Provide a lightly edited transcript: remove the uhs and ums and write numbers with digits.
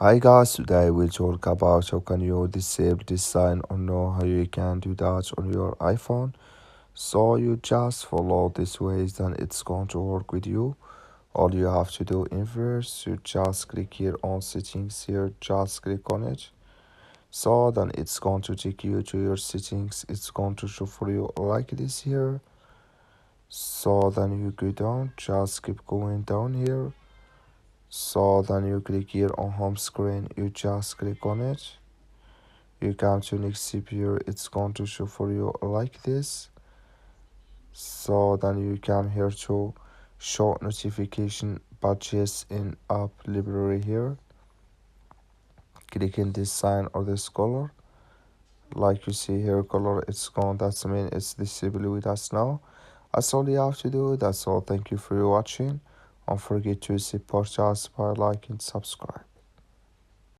Hi guys, today we'll talk about how can you disable this sign or know how you can do that on your iPhone. So you just follow these ways, then it's going to work with you. All you have to do in first, you just click here on settings here, just click on it. So then it's going to take you to your settings. It's going to show for you like this here. So then you go down, just keep going down here. So then you click here on home screen, you just click on it. You come to next CPU, it's going to show for you like this. So then you come here to show notification badges in app library here. Click in this sign or this color. Like you see here, color it's gone. That's mean it's disabled with us now. That's all you have to do. That's all. Thank you for watching. Don't forget to support us by liking and subscribe.